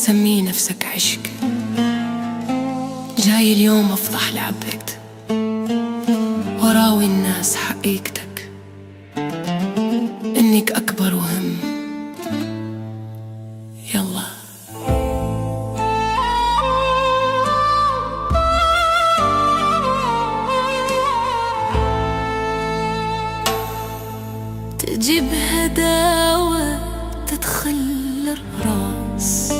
مسمي نفسك عشق، جاي اليوم افضح لعبك وراوي الناس حقيقتك، انك اكبر وهم. يلا تجيب هداوة تدخل الراس،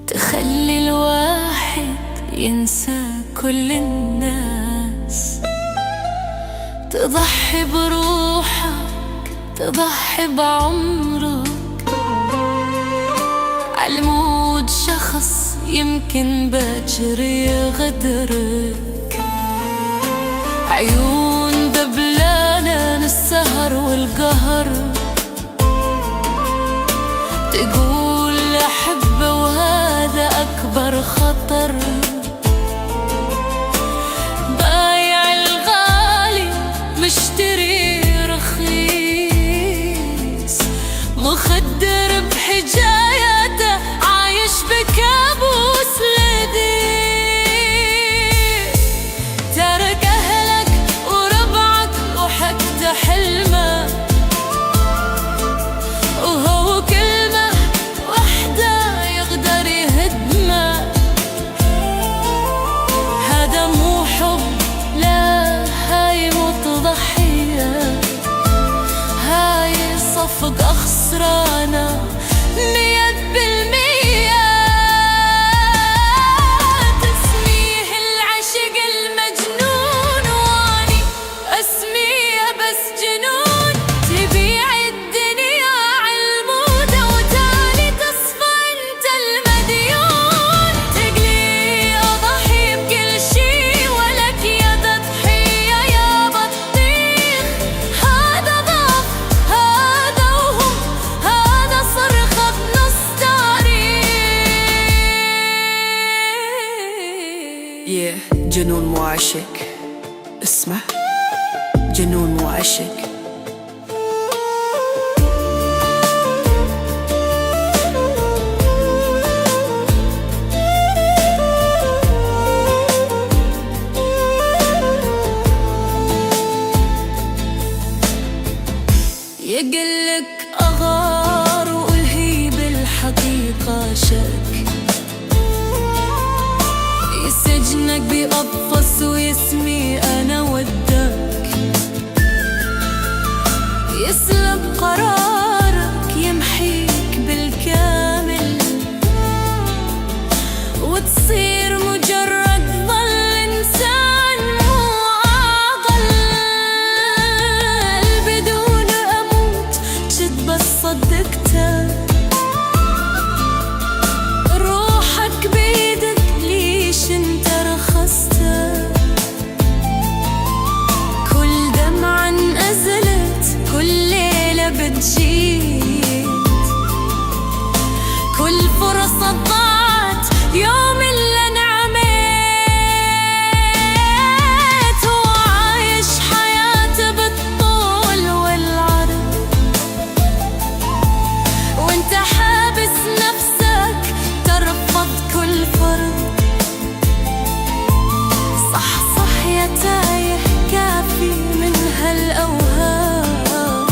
تخلي الواحد ينسى كل الناس، تضحي بروحك تضحي بعمرك، عالمود شخص يمكن باكر يغدرك، عيون دبلانة السهر والقهر، تقول أحبه وهذا أكبر خطر، بايع الغالي مشتري رخيص، مخدر بحجاياته عايش بكابوس لذيذ، ترك أهلك وربعك وحكت حلمه، وهو كلمة واحدة يقدر يهدمه. هذا مو حب، لا هاي مو تضحية، هاي صفقة خسرانة 100%. تسميه العشق المجنون واني اسميه بس جنون، تبيع الدنيا عالمودة وتالي تصفى انت المديون، تقلي اضحي بكل شي ولك يا تضحية يا بطيخ، هذا ضعف هذا وهم، هذا صرخة بنص تاريخ. جنون مو عشق، اسمع، جنون مو عشق. يقلك أغار وهي بالحقيقة شك، يسجنك بقفص ويسمي أنا ودك، يسلب قرارك يمحيك بالكامل، وتصير مجرد ظل إنسان مو عاقل، بدون أموت جد بس صدقته، روحك بيدك ليش انت رخصته، كل دمعة انأزلت كل ليلة بتجيت، كل فرصة ضاعت يوم اللي انعميت، وعايش حياته بالطول والعرض، وانت حابس نفسك ترفض كل فرض. صح صح يا تايه كافي من هالأوهام،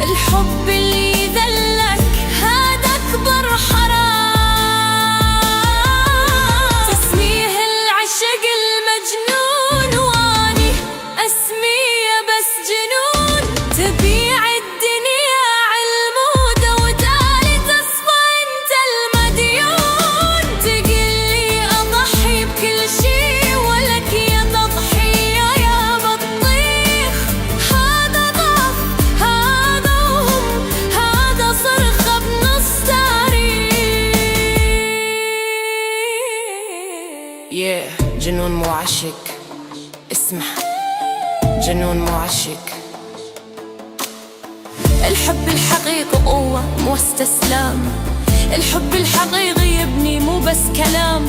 الحب اللي يذلك هذا أكبر حرام. تسميه العشق المجنون واني اسميه بس جنون، تبيع الدنيا عالمودة وتالي تصفى انت المديون، تقلي اضحي بكل شي ولك يا تضحية يا بطيخ، هذا ضعف هذا وهم، هذا صرخة بنص تاريخ. جنون مو عشق، اسمع، جنون مو عشق. الحب الحقيقي قوة مو استسلام، الحب الحقيقي يبني مو بس كلام،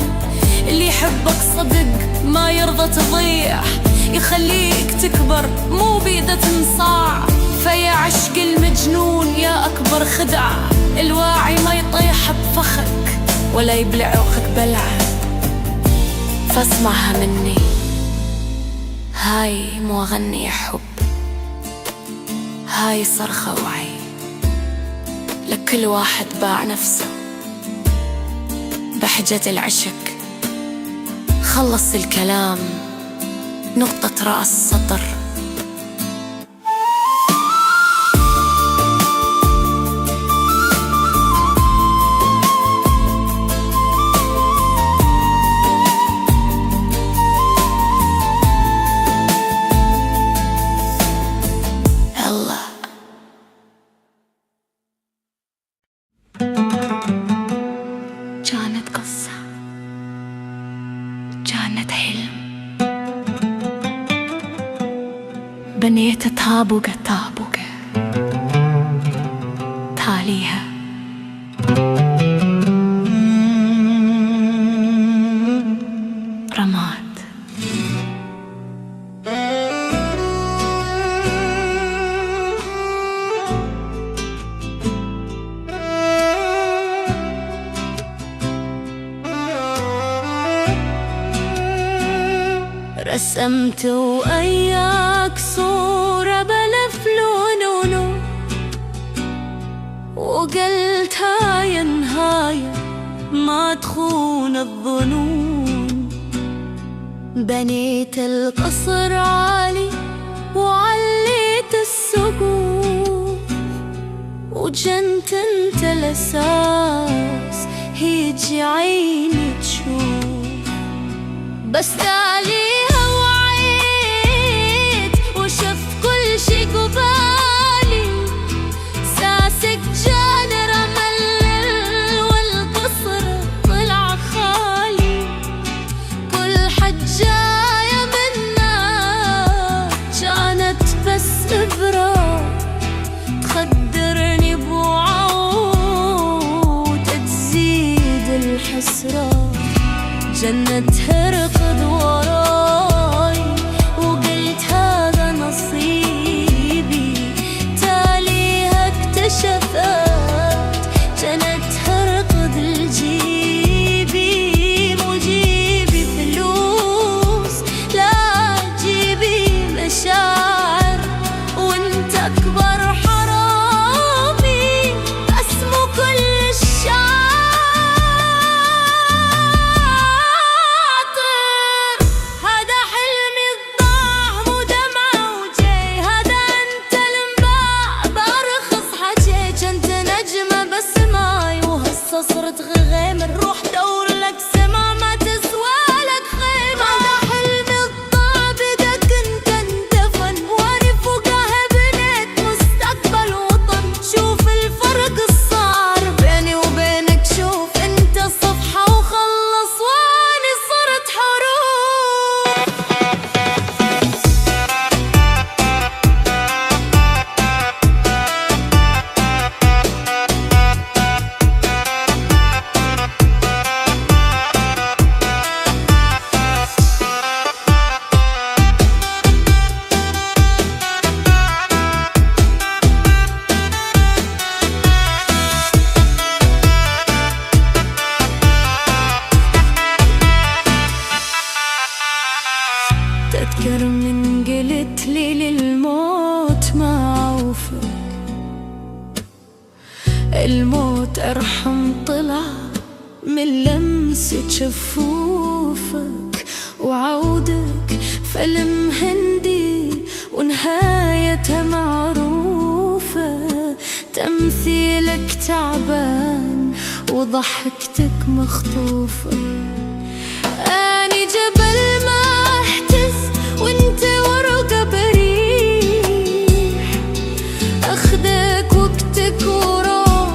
اللي يحبك صدق ما يرضى تضيع، يخليك تكبر مو بيده تنصاع. فيا عشق المجنون يا أكبر خدعة، الواعي ما يطيح بفخك ولا يبلع عوخك بلعة، فاسمعها مني، هاي مو أغني حب، هاي صرخة وعي لكل واحد باع نفسه بحجة العشق. خلص الكلام نقطة رأس سطر. كانت قصة، كانت حلم، بنيت طابقة طابقة تاليها رماد. رسمت وياك صورة بلف لونونو، وقلت هاي نهاية ما تخون الظنون. بنيت القصر عالي وعليت السقوف، وجنت انت الأساس هيجي عيني تشوف. بس تاليها وعيت وشف كل شي قبالي، ساسك جان رمل والقصر طلع خالي. كل حجاية منا كانت بس إبرة تخدرني بوعود تزيد الحسرة. جنة ترقد وراي وقلت هذا نصيبي، تاليها اكتشفت جنة ترقد الجيبي. مو جيبي فلوس لا جيبي مشاعر، وانت اكبر حرامي بس مو كل الشعر. صرت غيمر روح دور لك سما ما تسوى لك خيمة. هذا حلمي الضاع بدا كنت اندفن، واني فوقها بنيت مستقبل وطن. شوف الفرق الصار بيني وبينك، شوف انت صفحة وخلص واني صرت حروف. تذكر من قلت لي للموت ما عوفك، الموت أرحم طلع من لمسة شفوفك. وعودك فيلم هندي ونهايته معروفة، تمثيلك تعبان وضحكتك مخطوفة. أني جبل ما احتس وانت ورقة بريح، اخدك وقتك وروح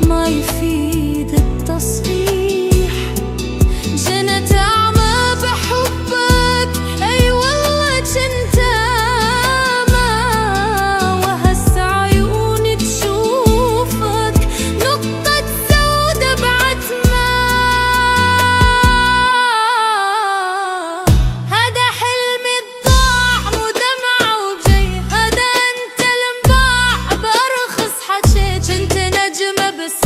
ما يفيد التصحيح. جنت اعمى بحبك اي والله جنت اعمى، وهسه عيوني تشوفك نقطة سودة بعتمة. هذا حلمي الضاع مو دمعة وجاي، هذا انت المباع بأرخص حكيت. انت نجمة بس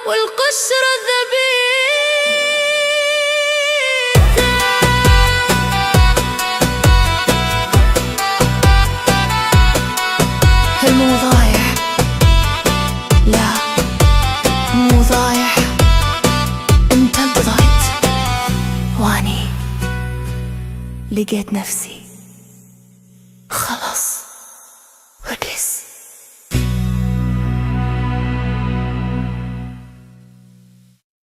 والقشر ذبيح. مو ضايع، لا مو ضايع، انت ضايت واني لقيت نفسي